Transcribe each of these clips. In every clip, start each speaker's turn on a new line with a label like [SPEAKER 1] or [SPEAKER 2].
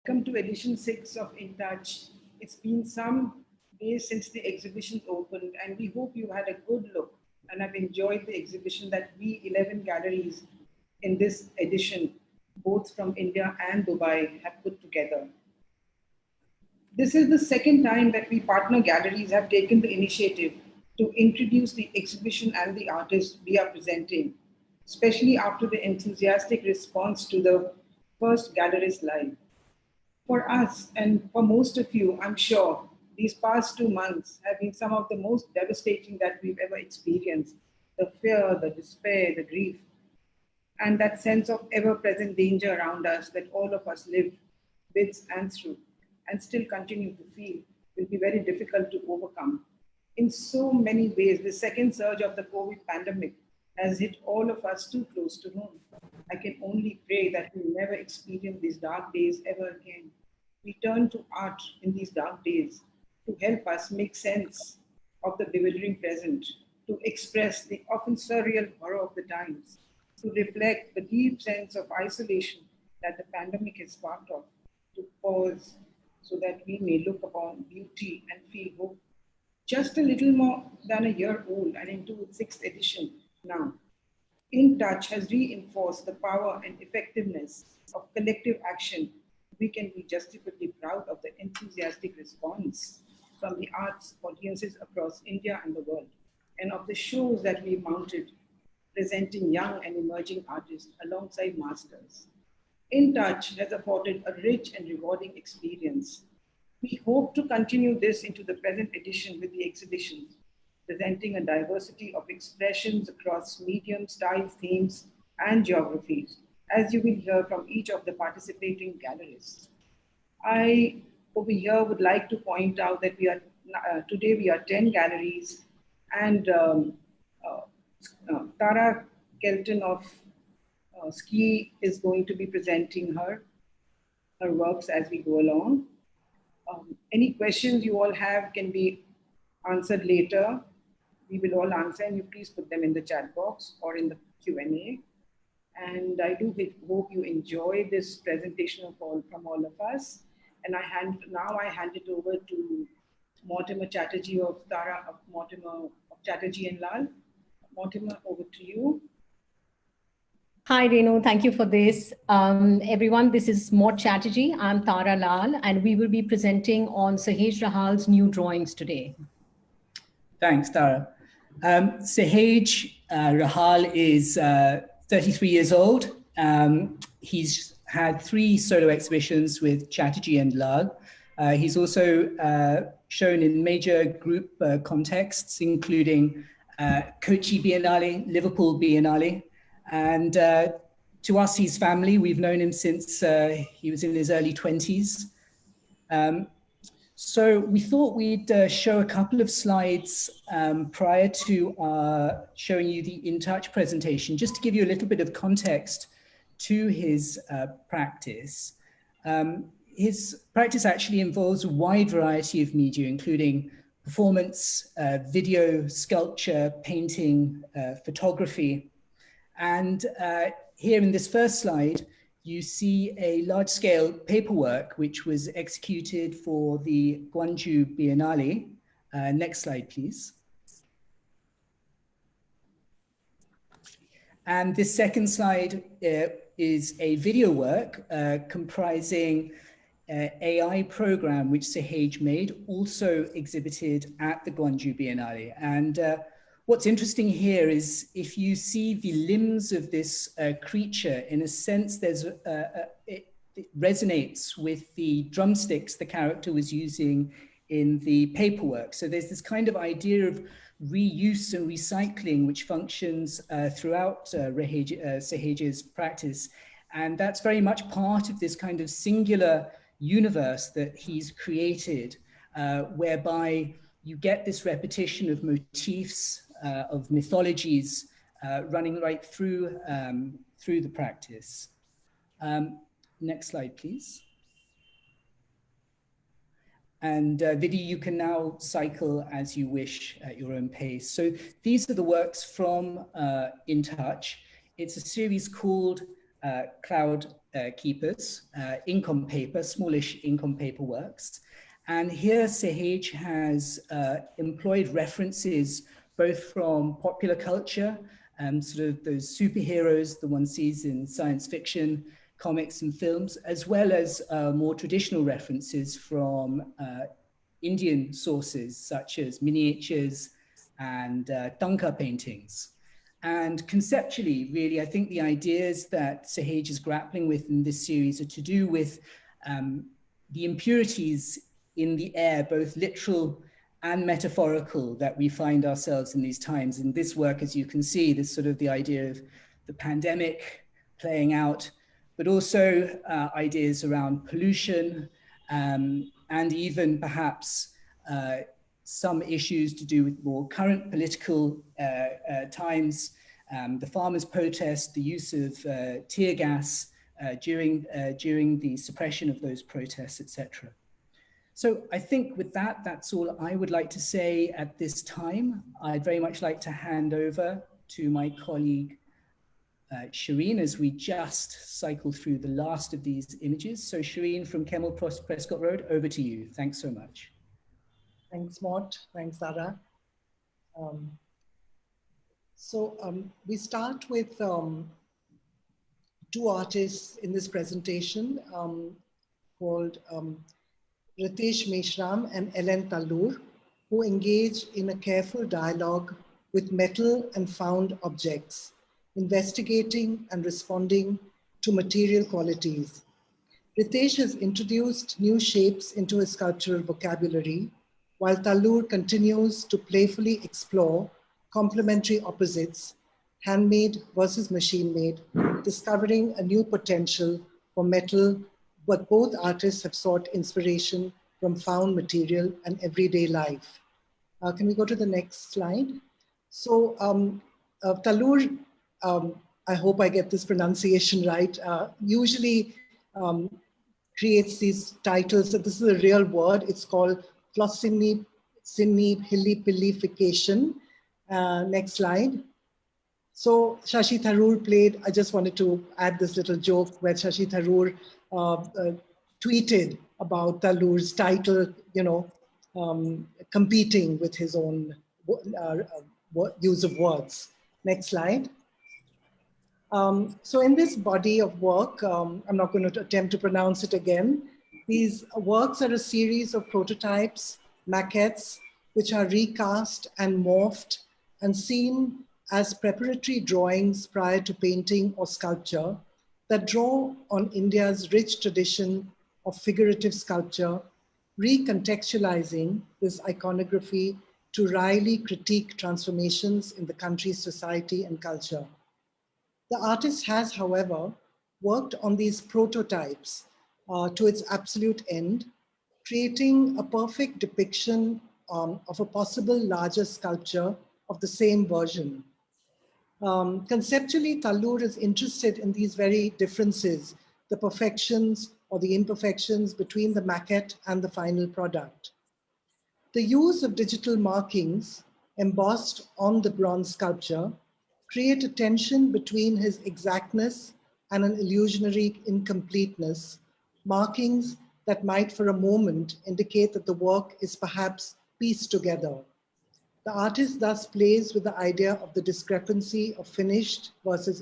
[SPEAKER 1] Welcome to edition 6 of In Touch. It's been some days since the exhibition opened, and we hope you had a good look and have enjoyed the exhibition that we 11 galleries in this edition, both from India and Dubai, have put together. This is the second time that we partner galleries have taken the initiative to introduce the exhibition and the artists we are presenting, especially after the enthusiastic response to the first Gallerist Live. For us and for most of you, I'm sure these past 2 months have been some of the most devastating that we've ever experienced. The fear, the despair, the grief, and that sense of ever present danger around us that all of us lived with and through and still continue to feel will be very difficult to overcome. In so many ways, the second surge of the COVID pandemic has hit all of us too close to home. I can only pray that we never experience these dark days ever again. We turn to art in these dark days to help us make sense of the bewildering present, to express the often surreal horror of the times, to reflect the deep sense of isolation that the pandemic is part of, to pause so that we may look upon beauty and feel hope. Just a little more than a year old and into its sixth edition now, In Touch has reinforced the power and effectiveness of collective action. We can be justifiably proud of the enthusiastic response from the arts audiences across India and the world, and of the shows that we mounted presenting young and emerging artists alongside masters. In Touch has afforded a rich and rewarding experience. We hope to continue this into the present edition with the exhibitions, presenting a diversity of expressions across mediums, styles, themes, and geographies, as you will hear from each of the participating gallerists. I over here would like to point out that today we are 10 galleries, and uh, Tara Kelton of Ski is going to be presenting her works as we go along. Any questions you all have can be answered later. We will all answer, and you please put them in the chat box or in the Q&A. And I do hope you enjoy this presentation from all of us. And now I hand it over to Mortimer Chatterjee of Tara of Mortimer of Chatterjee and Lal. Mortimer, over to you.
[SPEAKER 2] Hi, Renu. Thank you for this. Everyone, this is Mort Chatterjee. I'm Tara Lal, and we will be presenting on Sahej Rahal's new drawings today.
[SPEAKER 3] Thanks, Tara. Sahej Rahal is 33 years old. He's had 3 solo exhibitions with Chatterjee and Lal. He's also shown in major group contexts, including Kochi Biennale, Liverpool Biennale. And to us, he's family. We've known him since he was in his early 20s. So we thought we'd show a couple of slides prior to showing you the In Touch presentation, just to give you a little bit of context to his practice. His practice actually involves a wide variety of media, including performance, video, sculpture, painting, photography. And here in this first slide, you see a large-scale paperwork which was executed for the Gwangju Biennale. Next slide, please. And this second slide is a video work comprising AI program which Sahej made, also exhibited at the Gwangju Biennale. And what's interesting here is if you see the limbs of this creature, in a sense, it resonates with the drumsticks the character was using in the paperwork. So there's this kind of idea of reuse and recycling which functions throughout Sahej's practice. And that's very much part of this kind of singular universe that he's created, whereby you get this repetition of motifs, of mythologies running right through, through the practice. Next slide, please. And Vidi, you can now cycle as you wish at your own pace. So these are the works from In Touch. It's a series called cloud keepers, ink on paper, smallish ink on paper works. And here Sahej has employed references both from popular culture, sort of those superheroes, the one sees in science fiction, comics and films, as well as more traditional references from Indian sources, such as miniatures and Tanka paintings. And conceptually, really, I think the ideas that Sahej is grappling with in this series are to do with the impurities in the air, both literal and metaphorical, that we find ourselves in these times. In this work, as you can see, there's sort of the idea of the pandemic playing out, but also ideas around pollution, and even perhaps some issues to do with more current political times, the farmers' protest, the use of tear gas during the suppression of those protests, etc. So I think with that, that's all I would like to say at this time. I'd very much like to hand over to my colleague, Shireen, as we just cycle through the last of these images. So Shireen from Kemmel Prescott Road, over to you. Thanks so much.
[SPEAKER 4] Thanks, Mort. Thanks, Zara. We start with two artists in this presentation called Ritesh Meshram and Ellen Talur, who engage in a careful dialogue with metal and found objects, investigating and responding to material qualities. Ritesh has introduced new shapes into his sculptural vocabulary, while Talur continues to playfully explore complementary opposites, handmade versus machine-made, discovering a new potential for metal, but both artists have sought inspiration from found material and everyday life. Can we go to the next slide? So Talur, I hope I get this pronunciation right, usually creates these titles. So this is a real word. It's called Flossinib Hilipilification. Next slide. So Shashi Tharoor played, I just wanted to add this little joke where Shashi Tharoor tweeted about Talur's title, competing with his own use of words. Next slide. So in this body of work, I'm not going to attempt to pronounce it again. These works are a series of prototypes, maquettes, which are recast and morphed and seen as preparatory drawings prior to painting or sculpture that draw on India's rich tradition of figurative sculpture, recontextualizing this iconography to wryly critique transformations in the country's society and culture. The artist has, however, worked on these prototypes to its absolute end, creating a perfect depiction of a possible larger sculpture of the same version. Conceptually, Talur is interested in these very differences, the perfections or the imperfections between the maquette and the final product. The use of digital markings embossed on the bronze sculpture create a tension between his exactness and an illusionary incompleteness, markings that might for a moment indicate that the work is perhaps pieced together. The artist thus plays with the idea of the discrepancy of finished versus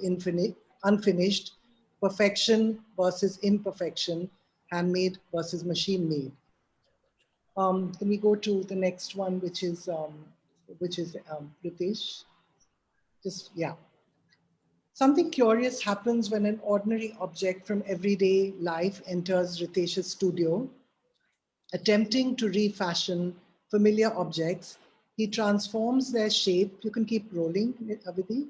[SPEAKER 4] unfinished, perfection versus imperfection, handmade versus machine-made. Can we go to the next one, which is Ritesh? Yeah. Something curious happens when an ordinary object from everyday life enters Ritesh's studio. Attempting to refashion familiar objects, he transforms their shape, you can keep rolling, Abhiti,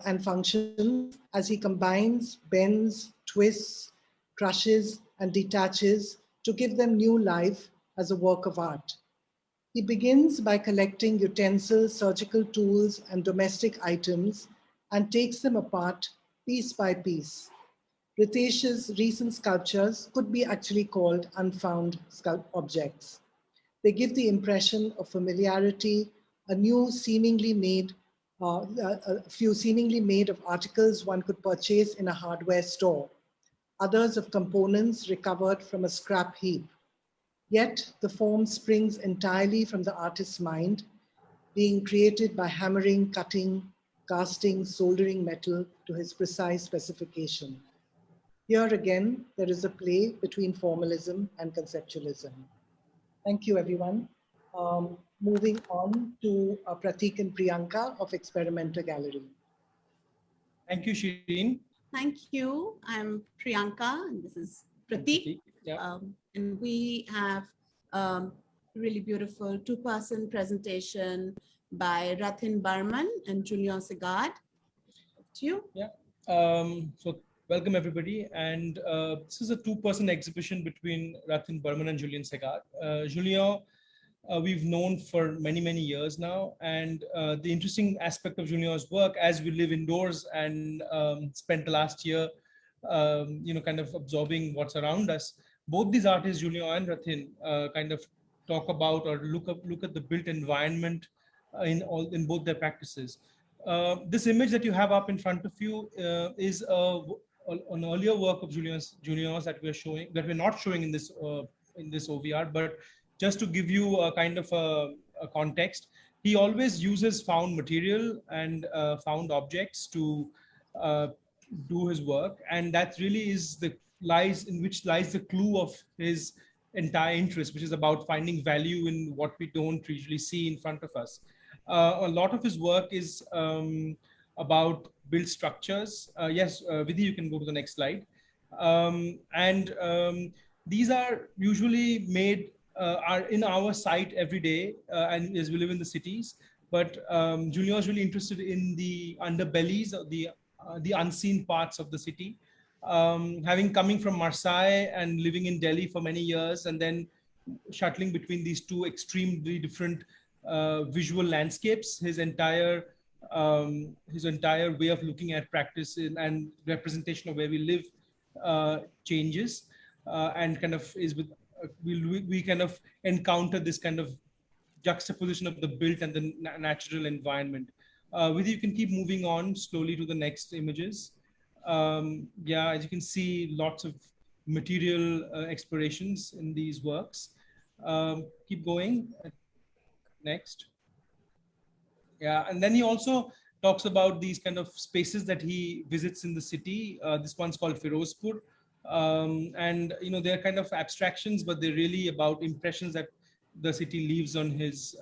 [SPEAKER 4] and functions as he combines, bends, twists, crushes, and detaches to give them new life as a work of art. He begins by collecting utensils, surgical tools, and domestic items and takes them apart piece by piece. Ritesh's recent sculptures could be actually called unfound objects. They give the impression of familiarity, a new seemingly made a few seemingly made of articles one could purchase in a hardware store, others of components recovered from a scrap heap. Yet the form springs entirely from the artist's mind, being created by hammering, cutting, casting, soldering metal to his precise specification. Here again, there is a play between formalism and conceptualism. Thank you, everyone. Moving on to Pratik and Priyanka of Experimenter Gallery.
[SPEAKER 5] Thank you, Shireen.
[SPEAKER 6] Thank you. I'm Priyanka, and this is Pratik.
[SPEAKER 5] Yeah.
[SPEAKER 6] And we have really beautiful two-person presentation by Rathin Barman and Julian Segard. To you.
[SPEAKER 5] Yeah. So welcome everybody. And this is a two-person exhibition between Rathin Barman and Julian Segard. Julian, we've known for many, many years now. And the interesting aspect of Julian's work, as we live indoors and spent the last year, kind of absorbing what's around us, both these artists, Julian and Rathin, kind of talk about or look at the built environment in both their practices. This image that you have up in front of you is an earlier work of Julian's that we're not showing in this OVR, but just to give you a kind of a context, he always uses found material and found objects to do his work, and that really is lies the clue of his entire interest, which is about finding value in what we don't usually see in front of us. A lot of his work is about built structures. Yes, Vidhi, you can go to the next slide. These are usually made are in our sight every day, and as we live in the cities. But Julien is really interested in the underbellies of the unseen parts of the city. Coming from Marseille and living in Delhi for many years, and then shuttling between these two extremely different visual landscapes, his entire way of looking at practice and representation of where we live changes, and kind of is with we kind of encounter this kind of juxtaposition of the built and the natural environment. With you can keep moving on slowly to the next images. Yeah, as you can see, lots of material explorations in these works. Keep going. Next. Yeah, and then he also talks about these kind of spaces that he visits in the city. This one's called Firozpur. And they're kind of abstractions, but they're really about impressions that the city leaves on his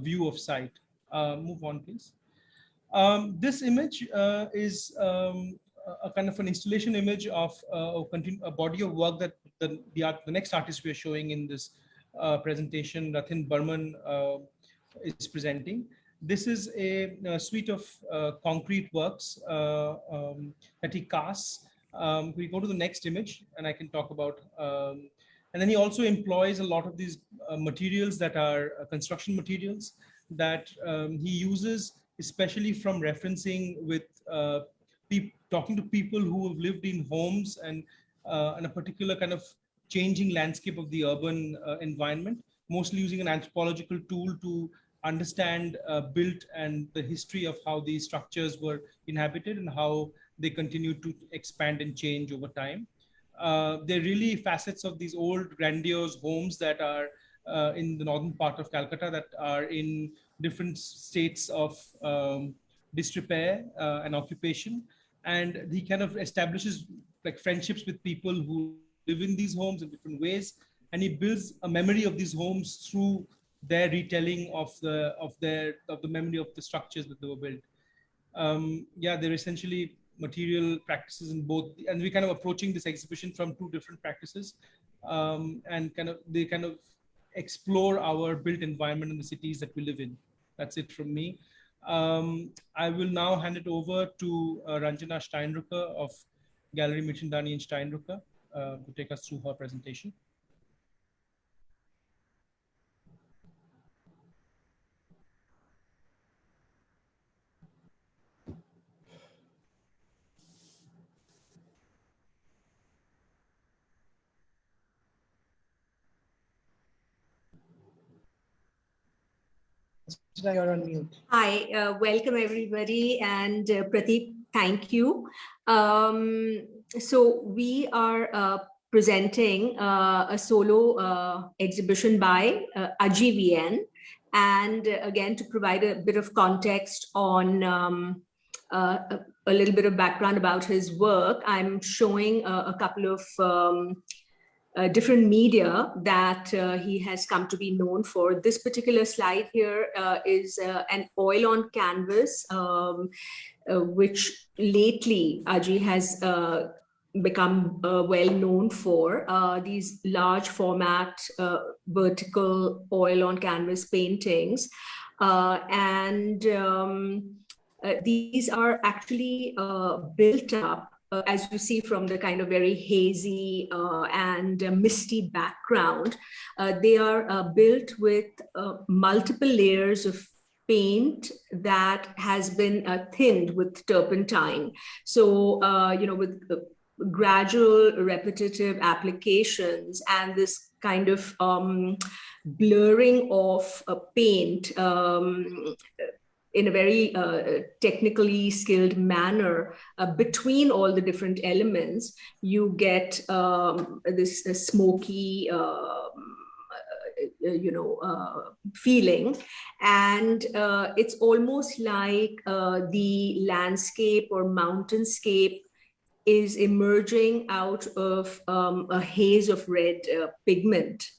[SPEAKER 5] view of sight. Move on, please. This image is a kind of an installation image of a body of work that the next artist we are showing in this presentation, Rathin Barman, is presenting. This is a suite of concrete works that he casts. We go to the next image, and I can talk about. And then he also employs a lot of these materials that are construction materials that he uses, especially from referencing with talking to people who have lived in homes and a particular kind of changing landscape of the urban environment, mostly using an anthropological tool to understand built and the history of how these structures were inhabited and how they continue to expand and change over time. They're really facets of these old grandiose homes that are in the northern part of Calcutta that are in different states of disrepair and occupation. And he kind of establishes like friendships with people who live in these homes in different ways. And he builds a memory of these homes through their retelling of the memory of the structures that they were built. Yeah, they're essentially material practices in both, and we're kind of approaching this exhibition from two different practices, and they kind of explore our built environment in the cities that we live in. That's it from me. I will now hand it over to Ranjana Steinrucker of Gallery Michindani in Steinrucker to take us through her presentation.
[SPEAKER 4] You're on mute.
[SPEAKER 7] Hi, welcome everybody, and Pradeep, thank you. So we are presenting a solo exhibition by Ajivn, and again, to provide a bit of context on a little bit of background about his work, I'm showing a couple of different media that he has come to be known for. This particular slide here is an oil on canvas, which lately Aji has become well known for. These large format vertical oil on canvas paintings. These are actually built up, as you see from the kind of very hazy and misty background. They are built with multiple layers of paint that has been thinned with turpentine. So, with gradual repetitive applications and this kind of blurring of paint in a very technically skilled manner between all the different elements, you get this smoky, feeling. And it's almost like the landscape or mountainscape is emerging out of a haze of red pigment.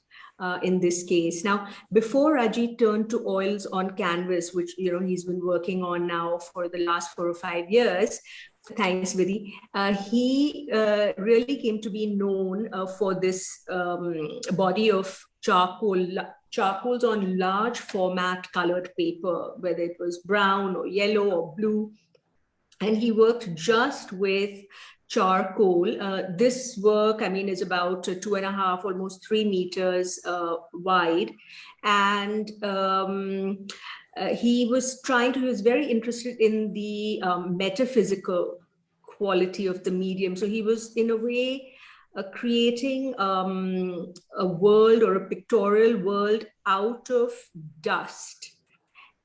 [SPEAKER 7] In this case. Now, before Ajit turned to oils on canvas, which he's been working on now for the last 4 or 5 years, thanks Vidhi, he really came to be known for this body of charcoals on large format colored paper, whether it was brown or yellow or blue. And he worked just with charcoal. This work, is about 2.5, almost 3 meters wide. And he was very interested in the metaphysical quality of the medium. So he was, in a way, creating a world or a pictorial world out of dust.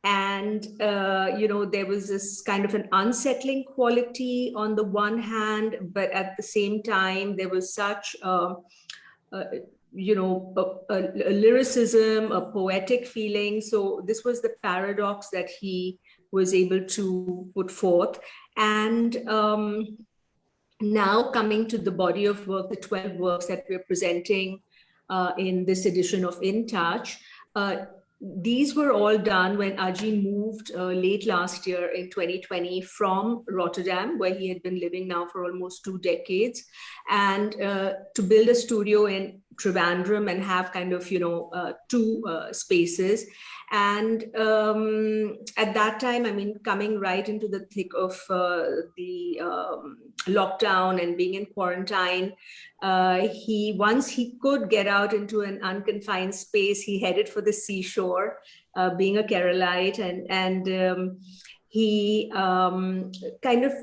[SPEAKER 7] And, there was this kind of an unsettling quality on the one hand, but at the same time, there was such, a lyricism, a poetic feeling. So this was the paradox that he was able to put forth. And now coming to the body of work, the 12 works that we're presenting in this edition of In Touch, these were all done when Aji moved late last year in 2020 from Rotterdam, where he had been living now for almost 2 decades, and to build a studio in Trivandrum and have kind of, 2 spaces. And at that time, coming right into the thick of the lockdown and being in quarantine, once he could get out into an unconfined space, he headed for the seashore, being a Keralite, and he kind of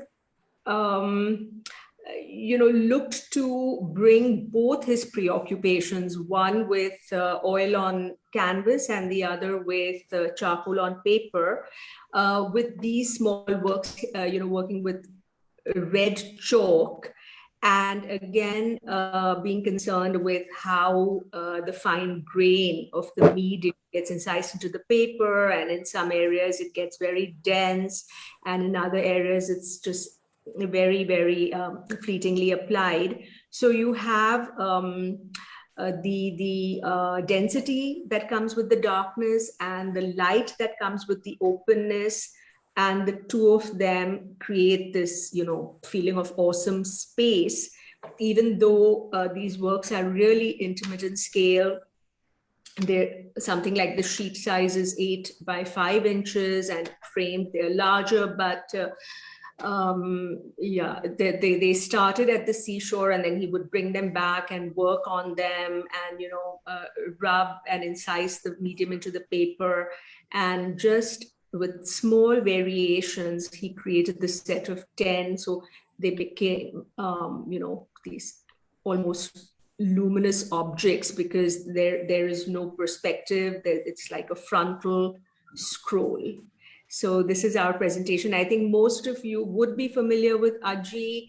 [SPEAKER 7] looked to bring both his preoccupations, one with oil on canvas and the other with charcoal on paper, with these small works, working with red chalk. And again, being concerned with how the fine grain of the medium gets incised into the paper, and in some areas it gets very dense, and in other areas it's just very, very fleetingly applied. So you have the density that comes with the darkness and the light that comes with the openness, and the 2 of them create this, feeling of awesome space, even though these works are really intimate in scale. They're something like the sheet size is 8 by 5 inches, and framed they're larger, but they started at the seashore, and then he would bring them back and work on them, and rub and incise the medium into the paper, and just with small variations he created this set of 10. So they became these almost luminous objects, because there is no perspective. It's like a frontal scroll. So this is our presentation. I think most of you would be familiar with Ajji,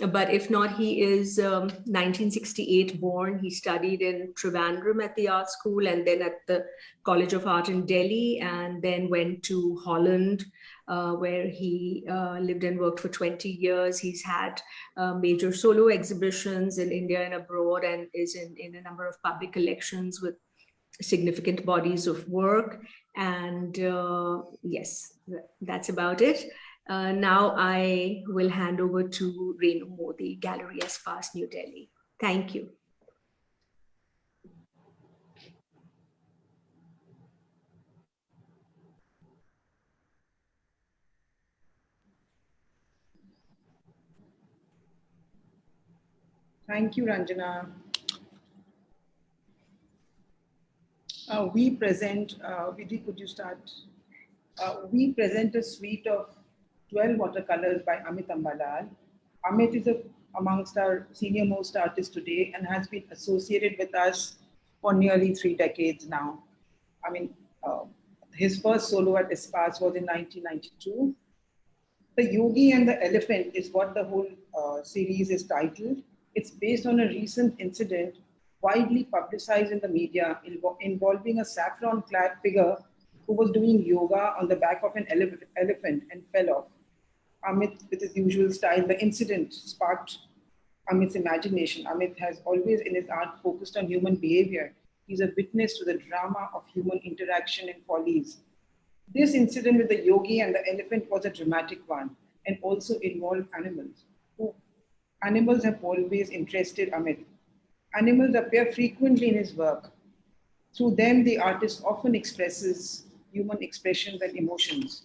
[SPEAKER 7] but if not, he is 1968 born. He studied in Trivandrum at the art school and then at the College of Art in Delhi, and then went to Holland, where he lived and worked for 20 years. He's had major solo exhibitions in India and abroad, and is in a number of public collections with significant bodies of work. And yes, that's about it. Now I will hand over to Renu Modi, Gallery Espas, New Delhi. Thank you.
[SPEAKER 1] Thank you, Ranjana. We present, Vidhi, could you start? We present a suite of 12 watercolors by Amit Ambalal. Amit is amongst our senior most artists today and has been associated with us for nearly 3 decades now. I mean, his first solo at Espas was in 1992. The Yogi and the Elephant is what the whole series is titled. It's based on a recent incident widely publicized in the media involving a saffron-clad figure who was doing yoga on the back of an elephant and fell off. Amit, with his usual style, the incident sparked Amit's imagination. Amit has always in his art focused on human behavior. He's a witness to the drama of human interaction and follies. This incident with the yogi and the elephant was a dramatic one and also involved animals. Animals have always interested Amit. Animals appear frequently in his work. Through them, the artist often expresses human expressions and emotions.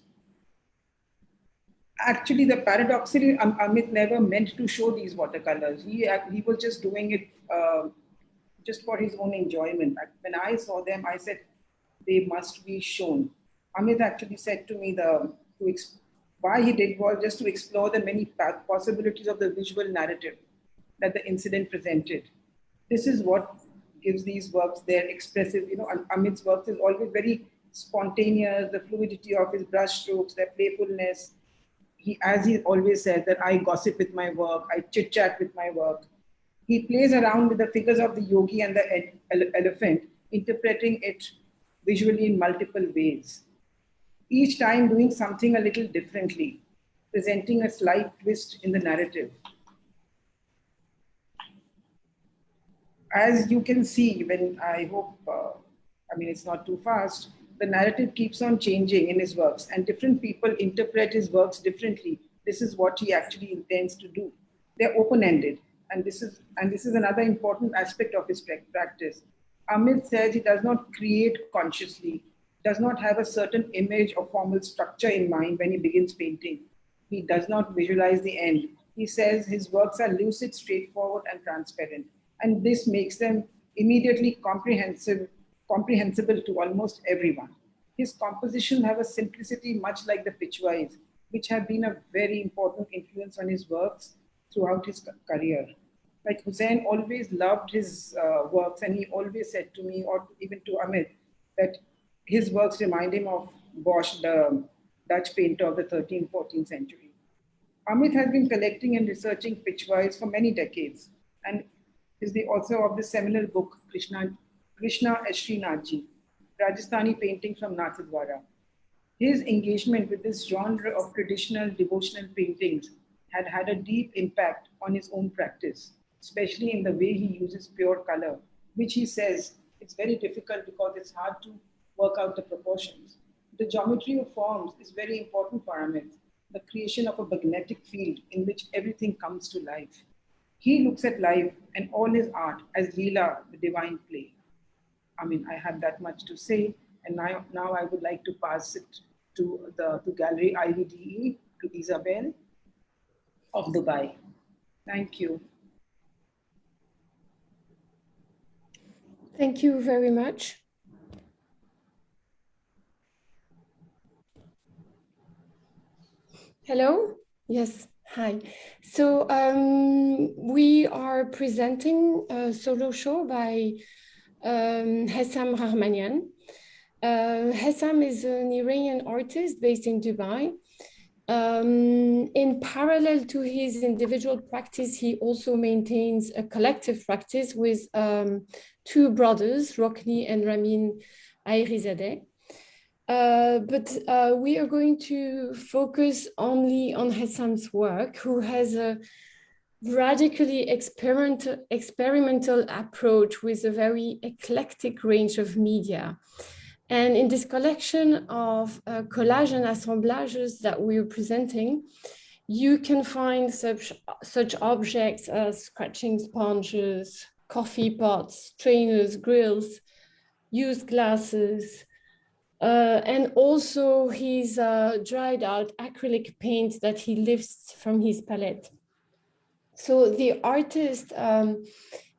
[SPEAKER 1] Actually, paradoxically, Amit never meant to show these watercolors. He was just doing it just for his own enjoyment. When I saw them, I said, they must be shown. Amit actually said to me why he did was just to explore the many possibilities of the visual narrative that the incident presented. This is what gives these works their expressive, Amit's works is always very spontaneous, the fluidity of his brush strokes, their playfulness. As he always said, that I gossip with my work, I chit chat with my work. He plays around with the figures of the yogi and the elephant, interpreting it visually in multiple ways. Each time doing something a little differently, presenting a slight twist in the narrative. As you can see, when I hope, it's not too fast, the narrative keeps on changing in his works and different people interpret his works differently. This is what he actually intends to do. They're open-ended. And this is another important aspect of his practice. Amit says he does not create consciously, does not have a certain image or formal structure in mind when he begins painting. He does not visualize the end. He says his works are lucid, straightforward, and transparent. And this makes them immediately comprehensible to almost everyone. His compositions have a simplicity much like the Pitchwise, which have been a very important influence on his works throughout his career. Like Hussain always loved his works, and he always said to me, or even to Amit, that his works remind him of Bosch, the Dutch painter of the 13th, 14th century. Amit has been collecting and researching Pitchwise for many decades, and is the author of the seminal book, Krishna Ashri Nathji, Rajasthani Paintings from Nathadwara. His engagement with this genre of traditional devotional paintings had a deep impact on his own practice, especially in the way he uses pure color, which he says it's very difficult because it's hard to work out the proportions. The geometry of forms is very important for Amit, the creation of a magnetic field in which everything comes to life. He looks at life and all his art as Leela, the divine play. I have that much to say, and now I would like to pass it to Gallery IVDE, to Isabel of Dubai. Thank you.
[SPEAKER 8] Thank you very much. Hello? Yes, hi. So we are presenting a solo show by Hessam Rahmanian. Hessam is an Iranian artist based in Dubai. In parallel to his individual practice, he also maintains a collective practice with two brothers, Rokni and Ramin Ayrizadeh. But we are going to focus only on Hessam's work, who has a radically experimental approach with a very eclectic range of media. And in this collection of collage and assemblages that we're presenting, you can find such objects as scratching sponges, coffee pots, strainers, grills, used glasses, and also his dried out acrylic paint that he lifts from his palette. So the artist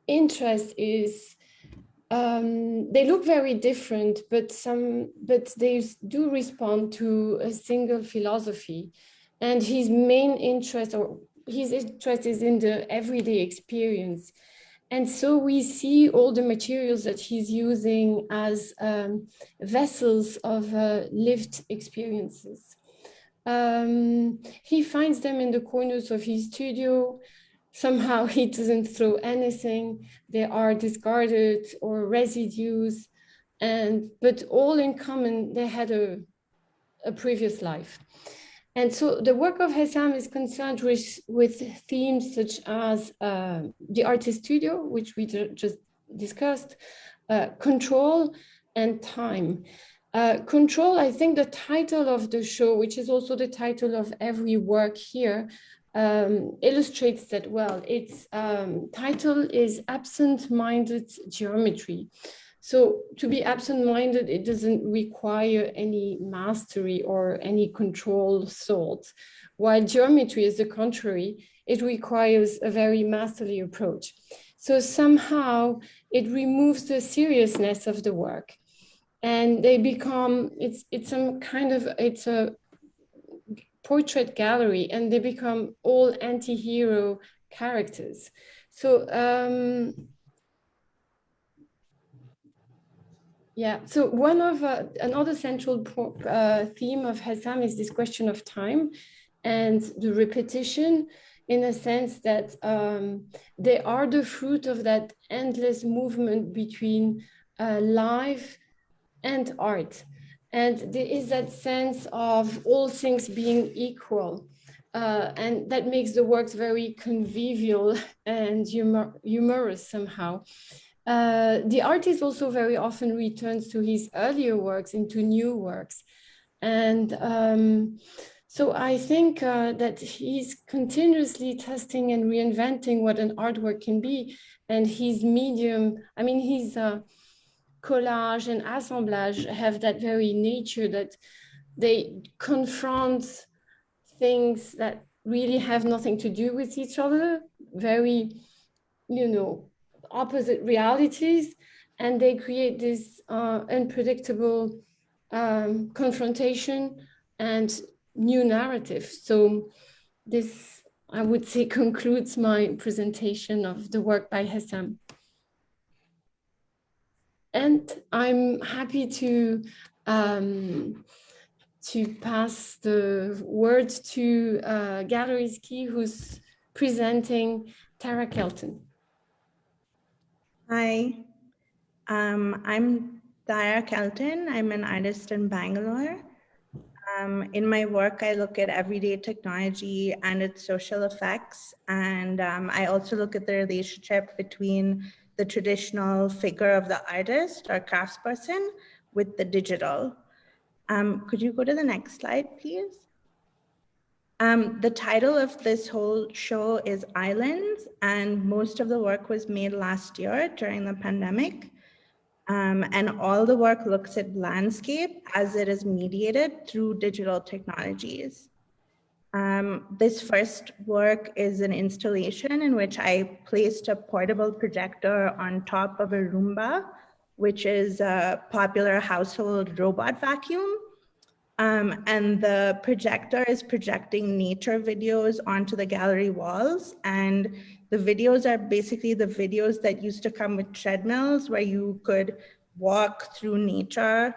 [SPEAKER 8] interest is, they look very different, but they do respond to a single philosophy. And his main interest, or his interest, is in the everyday experience. And so we see all the materials that he's using as vessels of lived experiences. He finds them in the corners of his studio. Somehow he doesn't throw anything. They are discarded or residues, but all in common, they had a previous life. And so the work of Hessam is concerned with themes such as the artist studio, which we just discussed, control and time. Control, I think the title of the show, which is also the title of every work here, illustrates that well. Its title is Absent-Minded Geometry. So to be absent-minded, it doesn't require any mastery or any control thought, while geometry is the contrary. It requires a very masterly approach. So somehow it removes the seriousness of the work, and they become, it's a portrait gallery, and they become all anti-hero characters. So yeah, so one of another central theme of Hessam is this question of time and the repetition, in a sense that they are the fruit of that endless movement between life and art. And there is that sense of all things being equal. And that makes the works very convivial and humorous somehow. The artist also very often returns to his earlier works into new works. And so I think that he's continuously testing and reinventing what an artwork can be. And his medium, I mean, his collage and assemblage have that very nature that they confront things that really have nothing to do with each other, very, opposite realities, and they create this unpredictable confrontation and new narrative. So this, I would say, concludes my presentation of the work by Hessam. And I'm happy to pass the word to Gallerists Key, who's presenting Tara Kelton.
[SPEAKER 9] Hi, I'm Tara Kelton. I'm an artist in Bangalore. In my work, I look at everyday technology and its social effects. And I also look at the relationship between the traditional figure of the artist or craftsperson with the digital. Could you go to the next slide, please? The title of this whole show is Islands, and most of the work was made last year during the pandemic. And all the work looks at landscape as it is mediated through digital technologies. This first work is an installation in which I placed a portable projector on top of a Roomba, which is a popular household robot vacuum. And the projector is projecting nature videos onto the gallery walls. And the videos are basically the videos that used to come with treadmills, where you could walk through nature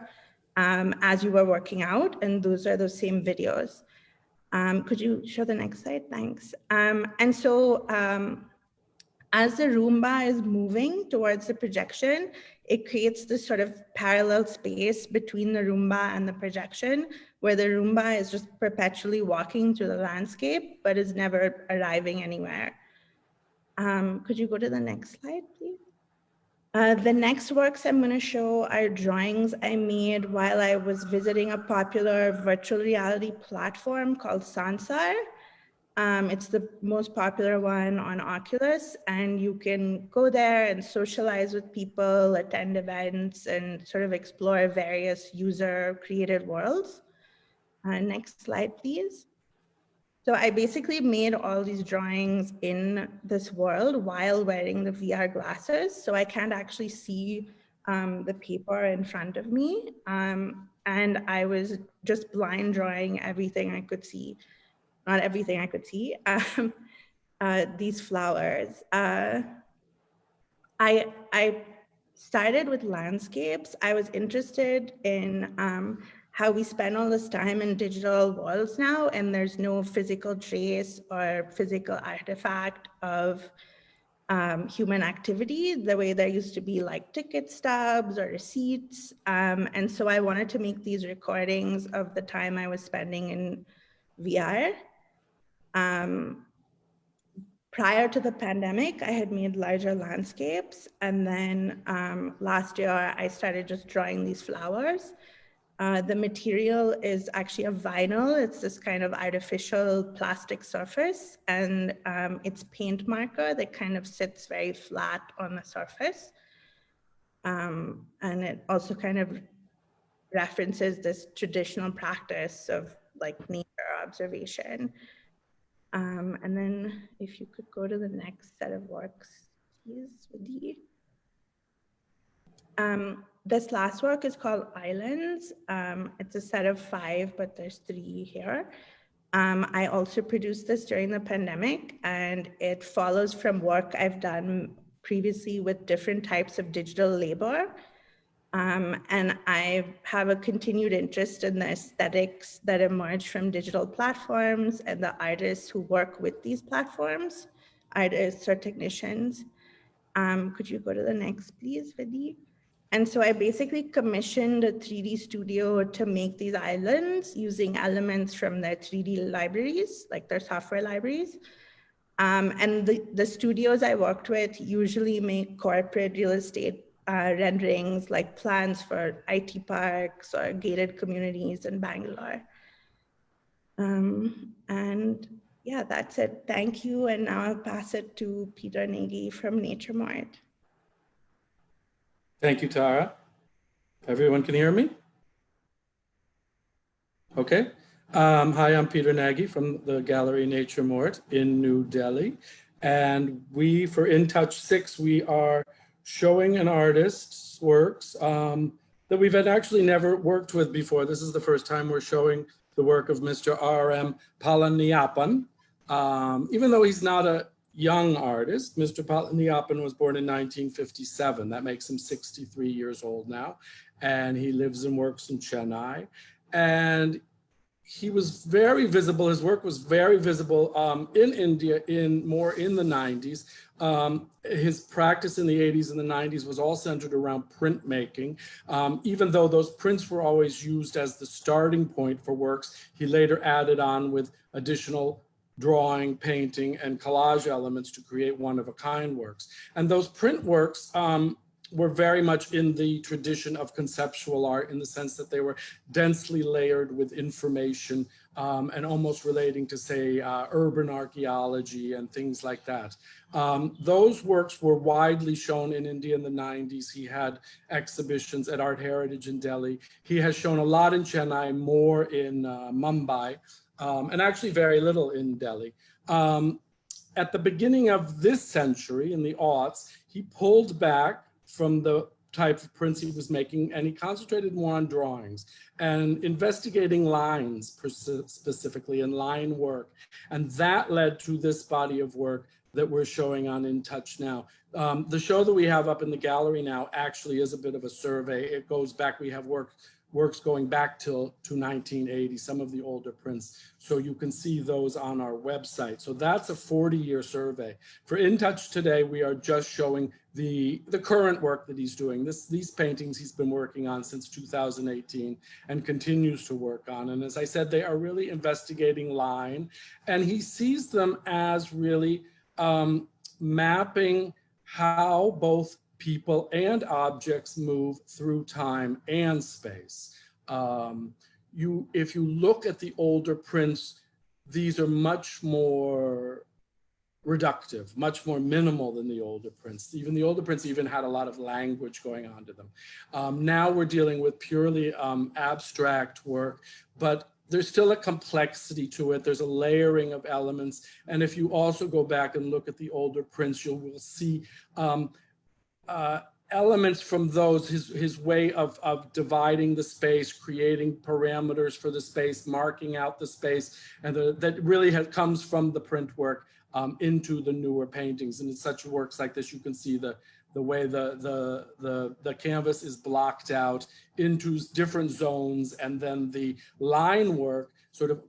[SPEAKER 9] as you were working out, and those are those same videos. Could you show the next slide? Thanks. And so as the Roomba is moving towards the projection, it creates this sort of parallel space between the Roomba and the projection, where the Roomba is just perpetually walking through the landscape, but is never arriving anywhere. Could you go to the next slide, please? The next works I'm going to show are drawings I made while I was visiting a popular virtual reality platform called Sansar. It's the most popular one on Oculus, and you can go there and socialize with people, attend events, and sort of explore various user-created worlds. Next slide, please. So I basically made all these drawings in this world while wearing the VR glasses. So I can't actually see the paper in front of me. And I was just blind drawing everything I could see. Not everything I could see, these flowers. I started with landscapes. I was interested in how we spend all this time in digital worlds now, and there's no physical trace or physical artifact of human activity, the way there used to be like ticket stubs or receipts. And so I wanted to make these recordings of the time I was spending in VR. Prior to the pandemic, I had made larger landscapes. And then last year, I started just drawing these flowers. The material is actually a vinyl. It's this kind of artificial plastic surface. And it's paint marker that kind of sits very flat on the surface. And it also kind of references this traditional practice of like nature observation. And then if you could go to the next set of works, please, Vidhi. This last work is called Islands. It's a set of 5, but there's 3 here. I also produced this during the pandemic, and it follows from work I've done previously with different types of digital labor. And I have a continued interest in the aesthetics that emerge from digital platforms and the artists who work with these platforms, artists or technicians. Could you go to the next, please, Vidhi? And so I basically commissioned a 3D studio to make these islands using elements from their 3D libraries, like their software libraries. And the studios I worked with usually make corporate real estate renderings, like plans for IT parks or gated communities in Bangalore. And yeah, that's it. Thank you. And now I'll pass it to Peter Nagy from Nature Mart.
[SPEAKER 10] Thank you, Tara. Everyone can hear me? Okay. Hi, I'm Peter Nagy from the Gallery Nature Mart in New Delhi. And we, for In Touch 6, we are showing an artist's works that we've actually never worked with before. This is the first time we're showing the work of Mr. R.M. Palaniappan. Even though he's not a young artist, Mr. Palaniappan was born in 1957. That makes him 63 years old now. And he lives and works in Chennai. And he was very visible, his work was very visible in India more in the 90s. His practice in the 80s and the 90s was all centered around printmaking. Even though those prints were always used as the starting point for works, he later added on with additional drawing, painting, and collage elements to create one-of-a-kind works. And those print works were very much in the tradition of conceptual art in the sense that they were densely layered with information and almost relating to, say, urban archaeology and things like that. Those works were widely shown in India in the 90s. He had exhibitions at Art Heritage in Delhi. He has shown a lot in Chennai, more in Mumbai, and actually very little in Delhi. At the beginning of this century, in the aughts, he pulled back from the type of prints he was making, and he concentrated more on drawings and investigating lines specifically and line work. And that led to this body of work that we're showing on In Touch now. The show that we have up in the gallery now actually is a bit of a survey. It goes back, we have work works going back to 1980, some of the older prints. So you can see those on our website. So that's a 40-year survey. For In Touch today, we are just showing the current work that he's doing. These paintings he's been working on since 2018 and continues to work on. And as I said, they are really investigating line, and he sees them as really mapping how both people and objects move through time and space. If you look at the older prints, these are much more reductive, much more minimal than the older prints. Even the older prints even had a lot of language going on to them. Now we're dealing with purely abstract work, but there's still a complexity to it. There's a layering of elements. And if you also go back and look at the older prints, you will see elements from those, his way of dividing the space, creating parameters for the space, marking out the space, and that really comes from the print work into the newer paintings. And in such works like this, you can see the way the canvas is blocked out into different zones, and then the line work sort of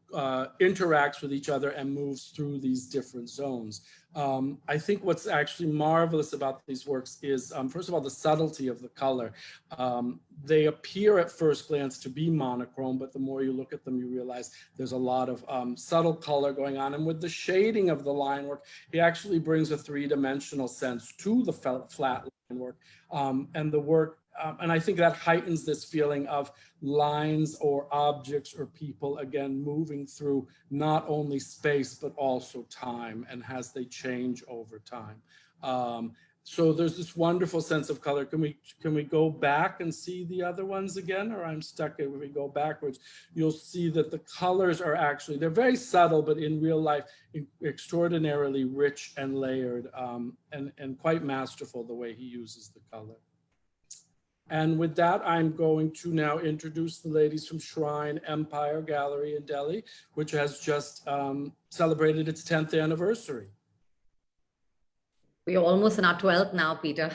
[SPEAKER 10] interacts with each other and moves through these different zones. I think what's actually marvelous about these works is, first of all, the subtlety of the color. They appear at first glance to be monochrome, but the more you look at them, you realize there's a lot of subtle color going on. And with the shading of the line work, he actually brings a three-dimensional sense to the flat line work. And the work, and I think that heightens this feeling of lines or objects or people, again, moving through not only space, but also time, and as they change over time. So there's this wonderful sense of color. Can we go back and see the other ones again? Or I'm stuck. If we go backwards, you'll see that the colors are actually, they're very subtle, but in real life, extraordinarily rich and layered, and quite masterful the way he uses the color. And with that, I'm going to now introduce the ladies from Shrine Empire Gallery in Delhi, which has just celebrated its 10th anniversary.
[SPEAKER 11] We're almost in our 12th now, Peter.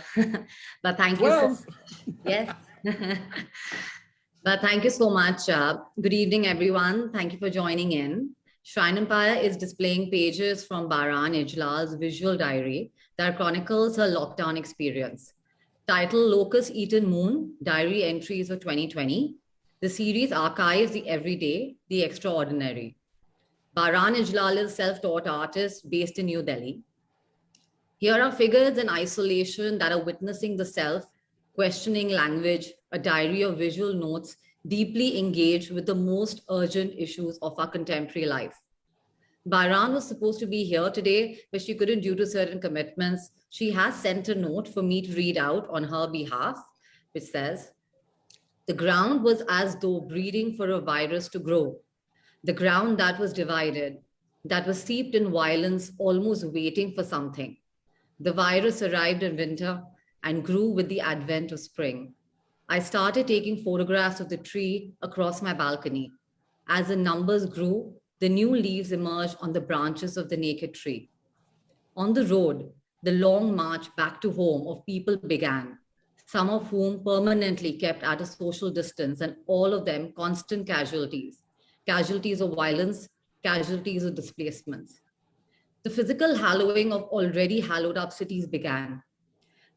[SPEAKER 11] But thank you. Yes. But thank you so much. Good evening, everyone. Thank you for joining in. Shrine Empire is displaying pages from Bahran Ijlal's visual diary that chronicles her lockdown experience. Titled Locust Eaten Moon, Diary Entries for 2020. The series archives the everyday, the extraordinary. Bahran Ijlal is a self-taught artist based in New Delhi. Here are figures in isolation that are witnessing the self, questioning language, a diary of visual notes, deeply engaged with the most urgent issues of our contemporary life. Bahran was supposed to be here today, but she couldn't due to certain commitments. She has sent a note for me to read out on her behalf, which says, "The ground was as though breeding for a virus to grow. The ground that was divided, that was steeped in violence, almost waiting for something. The virus arrived in winter and grew with the advent of spring. I started taking photographs of the tree across my balcony. As the numbers grew, the new leaves emerged on the branches of the naked tree. On the road, the long march back to home of people began, some of whom permanently kept at a social distance, and all of them constant casualties, casualties of violence, casualties of displacements. The physical hallowing of already hallowed up cities began.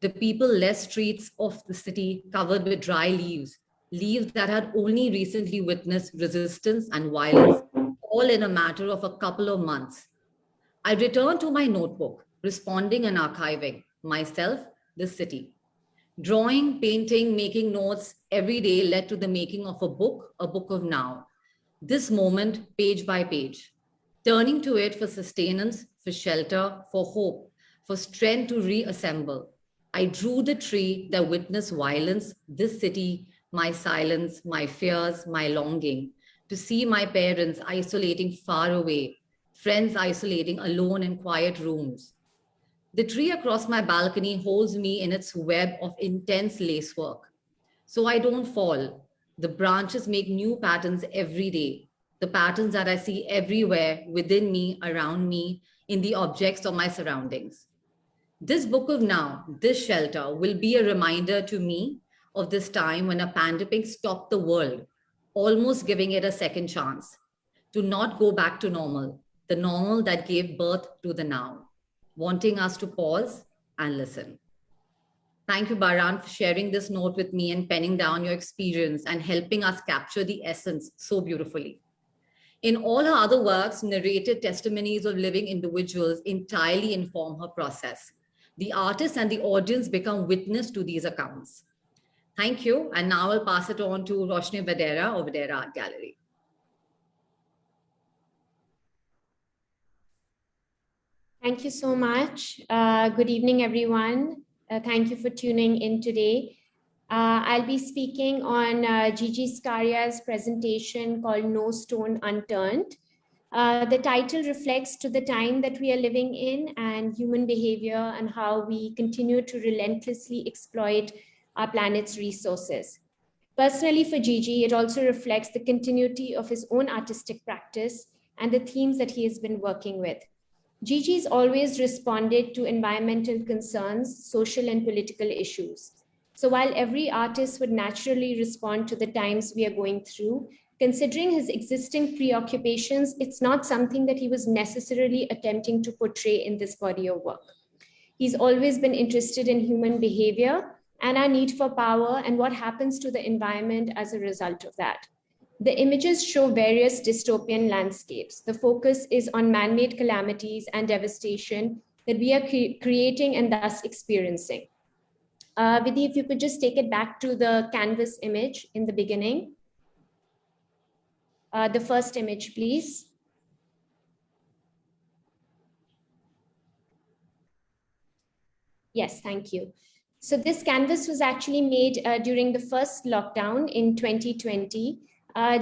[SPEAKER 11] The people left streets of the city covered with dry leaves, leaves that had only recently witnessed resistance and violence, all in a matter of a couple of months. I returned to my notebook, responding and archiving myself, the city. Drawing, painting, making notes every day led to the making of a book of now. This moment, page by page, turning to it for sustenance, for shelter, for hope, for strength to reassemble. I drew the tree that witnessed violence, this city, my silence, my fears, my longing, to see my parents isolating far away, friends isolating alone in quiet rooms. The tree across my balcony holds me in its web of intense lacework. So I don't fall. The branches make new patterns every day, the patterns that I see everywhere, within me, around me, in the objects of my surroundings. This book of now, this shelter, will be a reminder to me of this time when a pandemic stopped the world, almost giving it a second chance to not go back to normal, the normal that gave birth to the now, wanting us to pause and listen. Thank you, Baran, for sharing this note with me and penning down your experience and helping us capture the essence so beautifully. In all her other works, narrated testimonies of living individuals entirely inform her process. The artist and the audience become witness to these accounts. Thank you. And now I'll pass it on to Roshni Vadera of Vadera Art Gallery.
[SPEAKER 12] Thank you so much. Good evening, everyone. Thank you for tuning in today. I'll be speaking on Gigi Scaria's presentation called No Stone Unturned. The title reflects to the time that we are living in and human behavior and how we continue to relentlessly exploit our planet's resources. Personally, for Gigi, it also reflects the continuity of his own artistic practice and the themes that he has been working with. Gigi's always responded to environmental concerns, social and political issues. So while every artist would naturally respond to the times we are going through, considering his existing preoccupations, it's not something that he was necessarily attempting to portray in this body of work. He's always been interested in human behavior and our need for power and what happens to the environment as a result of that. The images show various dystopian landscapes. The focus is on man-made calamities and devastation that we are creating and thus experiencing. Vidhi, if you could just take it back to the canvas image in the beginning. The first image, please. Yes, thank you. So this canvas was actually made during the first lockdown in 2020.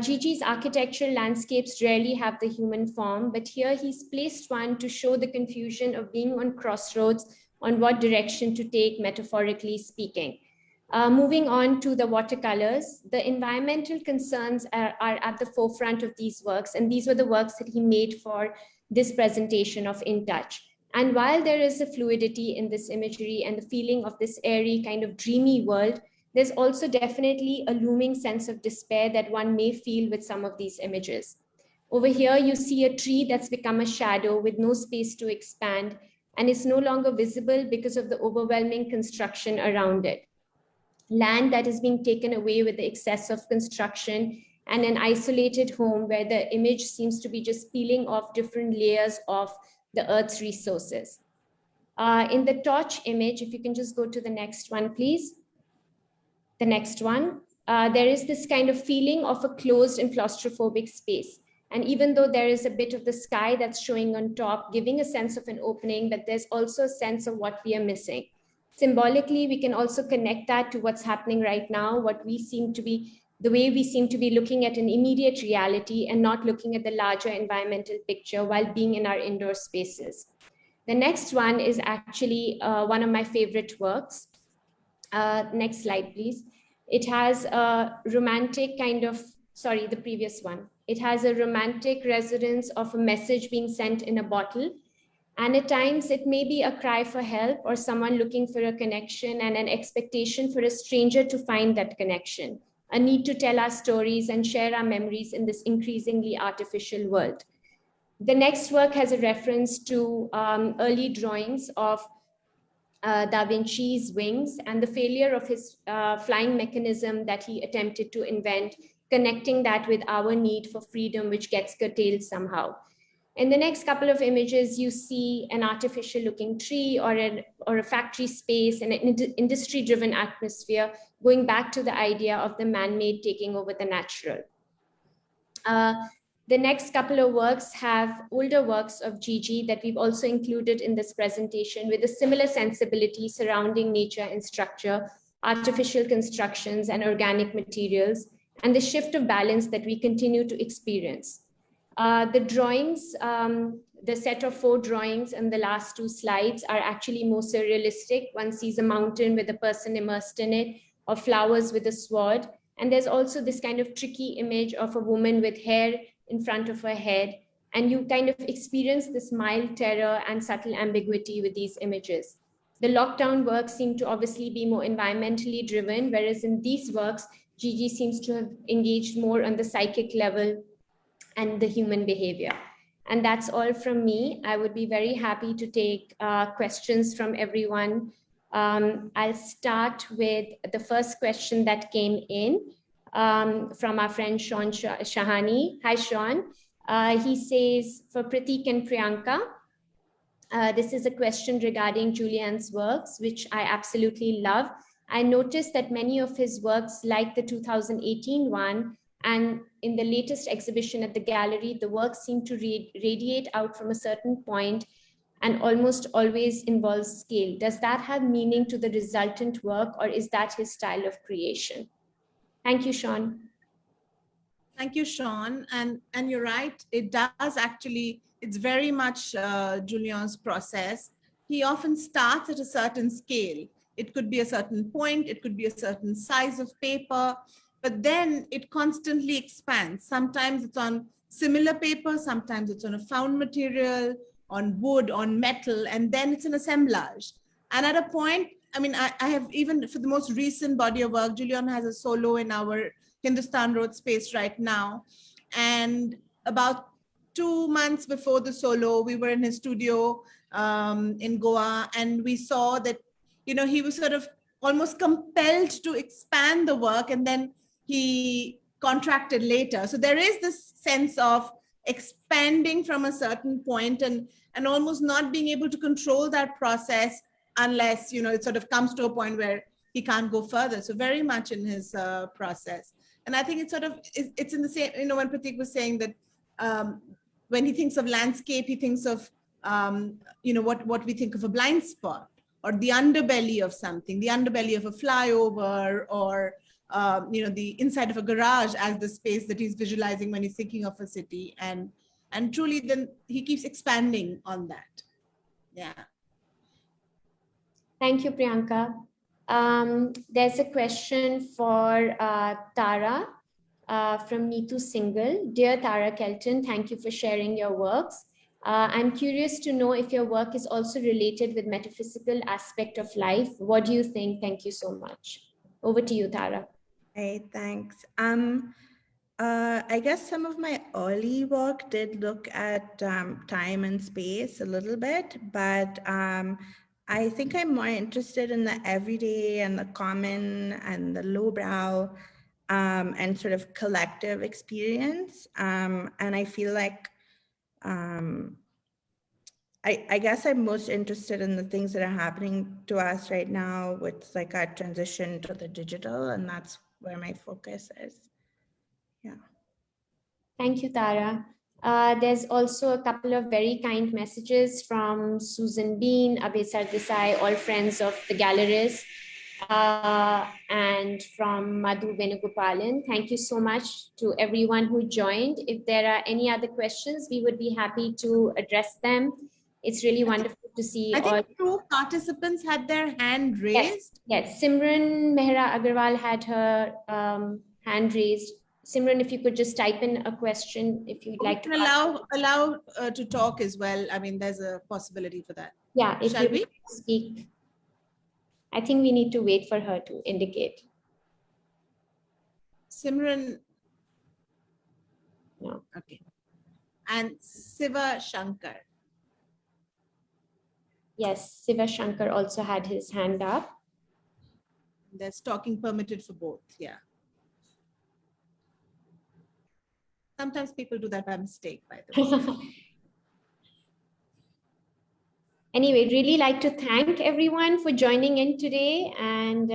[SPEAKER 12] Gigi's architectural landscapes rarely have the human form, but here he's placed one to show the confusion of being on crossroads on what direction to take, metaphorically speaking. Moving on to the watercolors, the environmental concerns are at the forefront of these works, and these were the works that he made for this presentation of In Touch. And while there is a fluidity in this imagery and the feeling of this airy kind of dreamy world, there's also definitely a looming sense of despair that one may feel with some of these images. Over here, you see a tree that's become a shadow with no space to expand and is no longer visible because of the overwhelming construction around it. Land that is being taken away with the excess of construction, and an isolated home where the image seems to be just peeling off different layers of the Earth's resources. In the torch image, if you can just go to the next one, please. The next one, there is this kind of feeling of a closed and claustrophobic space. And even though there is a bit of the sky that's showing on top, giving a sense of an opening, but there's also a sense of what we are missing. Symbolically, we can also connect that to what's happening right now, what we seem to be, the way we seem to be looking at an immediate reality and not looking at the larger environmental picture while being in our indoor spaces. The next one is actually one of my favorite works. Next slide, please. It has a romantic kind of, sorry, the previous one. It has a romantic resonance of a message being sent in a bottle. And at times it may be a cry for help or someone looking for a connection and an expectation for a stranger to find that connection, a need to tell our stories and share our memories in this increasingly artificial world. The next work has a reference to early drawings of Da Vinci's wings and the failure of his flying mechanism that he attempted to invent, connecting that with our need for freedom, which gets curtailed somehow. In the next couple of images, you see an artificial looking tree or a factory space and an industry-driven atmosphere, going back to the idea of the man-made taking over the natural. The next couple of works have older works of Gigi that we've also included in this presentation with a similar sensibility surrounding nature and structure, artificial constructions and organic materials, and the shift of balance that we continue to experience. The drawings, the set of 4 drawings and the last 2 slides are actually more surrealistic. One sees a mountain with a person immersed in it, or flowers with a sword. And there's also this kind of tricky image of a woman with hair in front of her head. And you kind of experience this mild terror and subtle ambiguity with these images. The lockdown works seem to obviously be more environmentally driven, whereas in these works, Gigi seems to have engaged more on the psychic level and the human behavior. And that's all from me. I would be very happy to take questions from everyone. I'll start with the first question that came in from our friend Sean Shahani. Hi, Sean. He says, for Pratik and Priyanka, this is a question regarding Julian's works, which I absolutely love. I noticed that many of his works, like the 2018 one, and in the latest exhibition at the gallery, the works seem to radiate out from a certain point and almost always involves scale. Does that have meaning to the resultant work, or is that his style of creation? Thank you, Sean.
[SPEAKER 6] Thank you, Sean. And you're right, it does actually, it's very much Julian's process. He often starts at a certain scale. It could be a certain point, it could be a certain size of paper, but then it constantly expands. Sometimes it's on similar paper, sometimes it's on a found material, on wood, on metal, and then it's an assemblage. And at a point, I mean, I have even for the most recent body of work, Julian has a solo in our Hindustan Road space right now. And about 2 months before the solo, we were in his studio in Goa, and we saw that, you know, he was sort of almost compelled to expand the work, and then he contracted later. So there is this sense of expanding from a certain point and almost not being able to control that process unless, you know, it sort of comes to a point where he can't go further. So very much in his process. And I think it's sort of, it's in the same, you know, when Pratik was saying that when he thinks of landscape, he thinks of, you know, what we think of a blind spot or the underbelly of something, the underbelly of a flyover, or, you know, the inside of a garage as the space that he's visualizing when he's thinking of a city. And truly then he keeps expanding on that. Yeah.
[SPEAKER 12] Thank you, Priyanka. There's a question for Tara from Neetu Singhal. Dear Tara Kelton, thank you for sharing your works. I'm curious to know if your work is also related with metaphysical aspect of life. What do you think? Thank you so much. Over to you, Tara.
[SPEAKER 9] Hey, thanks. I guess some of my early work did look at time and space a little bit, but I think I'm more interested in the everyday and the common and the lowbrow and sort of collective experience. And I feel like I guess I'm most interested in the things that are happening to us right now with like our transition to the digital, and that's where my focus is. Yeah.
[SPEAKER 12] Thank you, Tara. There's also a couple of very kind messages from Susan Bean, Abesar Desai, all friends of the Gallerists, and from Madhu Venugopalan. Thank you so much to everyone who joined. If there are any other questions, we would be happy to address them. It's really wonderful to see.
[SPEAKER 6] I think 2 participants had their hand raised.
[SPEAKER 12] Yes, Simran Mehra Agarwal had her hand raised. Simran, if you could just type in a question, if you'd like to
[SPEAKER 6] allow to talk as well. I mean, there's a possibility for that.
[SPEAKER 12] Yeah, if
[SPEAKER 6] Shall we
[SPEAKER 12] speak? I think we need to wait for her to indicate.
[SPEAKER 6] Simran.
[SPEAKER 12] No.
[SPEAKER 6] Okay. And Siva Shankar.
[SPEAKER 12] Yes, Siva Shankar also had his hand up.
[SPEAKER 6] There's talking permitted for both. Yeah. Sometimes people do that by mistake, by the way.
[SPEAKER 12] Anyway, really like to thank everyone for joining in today. And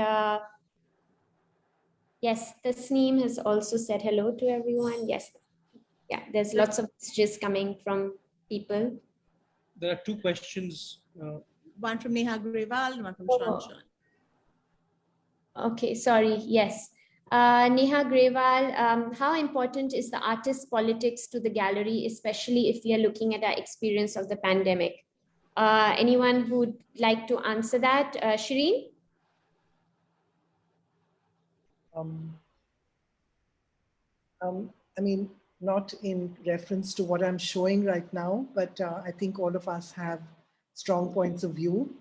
[SPEAKER 12] yes, Tasneem has also said hello to everyone. Yes. Yeah, there's lots of messages coming from people.
[SPEAKER 5] There are 2 questions.
[SPEAKER 6] One from Neha Grewal, one from Shanshan.
[SPEAKER 12] Okay, sorry. Yes. Neha Grewal, how important is the artist politics to the gallery, especially if we are looking at our experience of the pandemic? Anyone who would like to answer that? Shireen?
[SPEAKER 4] I mean, not in reference to what I'm showing right now, but I think all of us have strong points of view.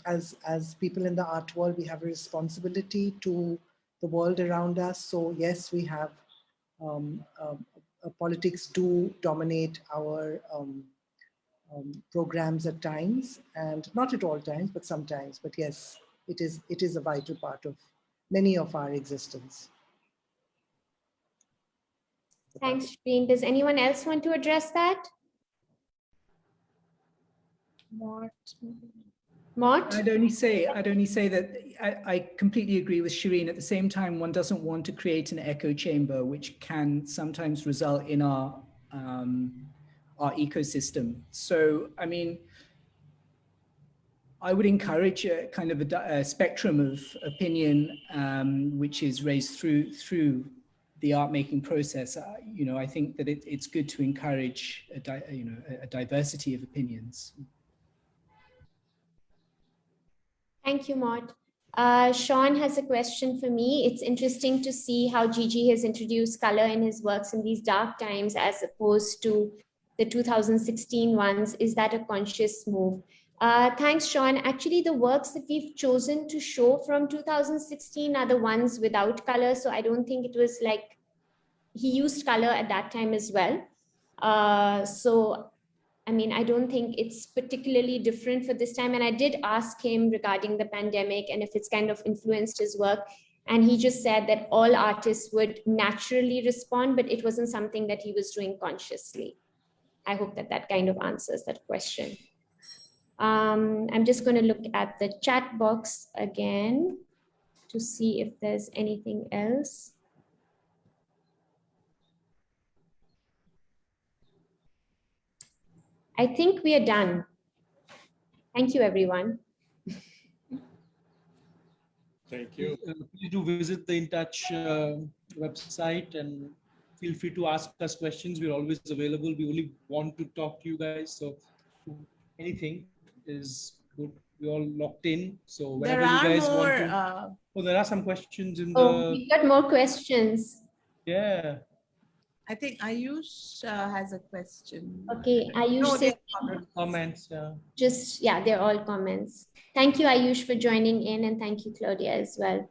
[SPEAKER 4] As people in the art world, we have a responsibility to the world around us. So yes, we have politics do dominate our programs at times, and not at all times, but sometimes. But yes, it is a vital part of many of our existence.
[SPEAKER 12] Thanks, Shireen. Does anyone else want to address that? Mort?
[SPEAKER 3] I'd only say that I completely agree with Shireen. At the same time, one doesn't want to create an echo chamber, which can sometimes result in our ecosystem. So, I mean, I would encourage a kind of a spectrum of opinion, which is raised through the art making process. You know, I think that it's good to encourage a diversity of opinions.
[SPEAKER 12] Thank you, Mort. Sean has a question for me. It's interesting to see how Gigi has introduced color in his works in these dark times as opposed to the 2016 ones. Is that a conscious move? Thanks, Sean. Actually, the works that we've chosen to show from 2016 are the ones without color. So I don't think it was like he used color at that time as well. So I mean, I don't think it's particularly different for this time. And I did ask him regarding the pandemic and if it's kind of influenced his work. And he just said that all artists would naturally respond, but it wasn't something that he was doing consciously. I hope that that kind of answers that question. I'm just going to look at the chat box again to see if there's anything else. I think we are done. Thank you, everyone.
[SPEAKER 10] Thank you.
[SPEAKER 5] Please do visit the InTouch website and feel free to ask us questions. We're always available. We only want to talk to you guys. So anything is good. We're all locked in. So whenever you guys want to. Oh, there are some questions in the.
[SPEAKER 12] Oh, we got more questions.
[SPEAKER 5] Yeah.
[SPEAKER 6] I think Ayush has a question.
[SPEAKER 12] Okay, Ayush says
[SPEAKER 5] comments. Yeah.
[SPEAKER 12] Just, yeah, they're all comments. Thank you, Ayush, for joining in, and thank you, Claudia, as well.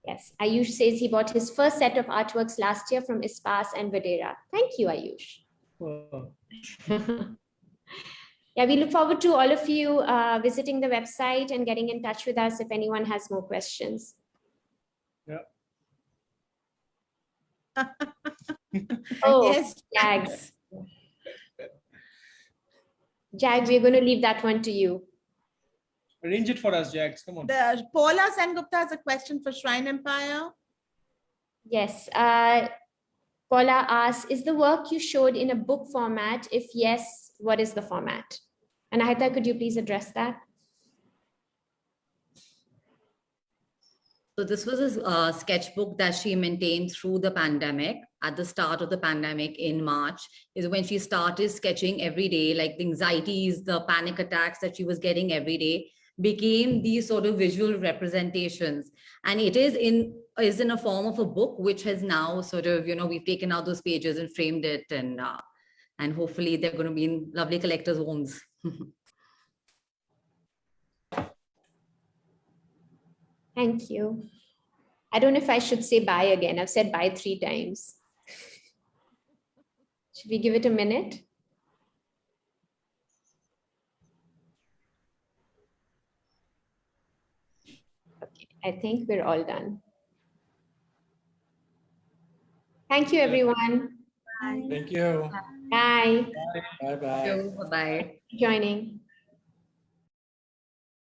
[SPEAKER 12] Yes, Ayush says he bought his first set of artworks last year from Ispas and Vadera. Thank you, Ayush.
[SPEAKER 5] Wow.
[SPEAKER 12] Yeah, we look forward to all of you visiting the website and getting in touch with us if anyone has more questions.
[SPEAKER 5] Yeah.
[SPEAKER 12] Oh,
[SPEAKER 6] yes,
[SPEAKER 12] Jag. Jag, we're going to leave that one to you.
[SPEAKER 5] Arrange it for us, Jax. Come on.
[SPEAKER 6] Paula Sengupta has a question for Shrine Empire.
[SPEAKER 12] Yes. Paula asks, is the work you showed in a book format? If yes, what is the format? And Ahita, could you please address that?
[SPEAKER 11] So this was a sketchbook that she maintained through the pandemic. At the start of the pandemic in March is when she started sketching every day, like the anxieties, the panic attacks that she was getting every day became these sort of visual representations. And it is in a form of a book, which has now sort of, we've taken out those pages and framed it, and hopefully they're going to be in lovely collectors' homes.
[SPEAKER 12] Thank you. I don't know if I should say bye again. I've said bye 3 times. Should we give it a minute? Okay, I think we're all done. Thank you, everyone.
[SPEAKER 10] Thank you.
[SPEAKER 12] Bye.
[SPEAKER 10] Bye-bye.
[SPEAKER 11] Bye-bye.
[SPEAKER 12] Joining.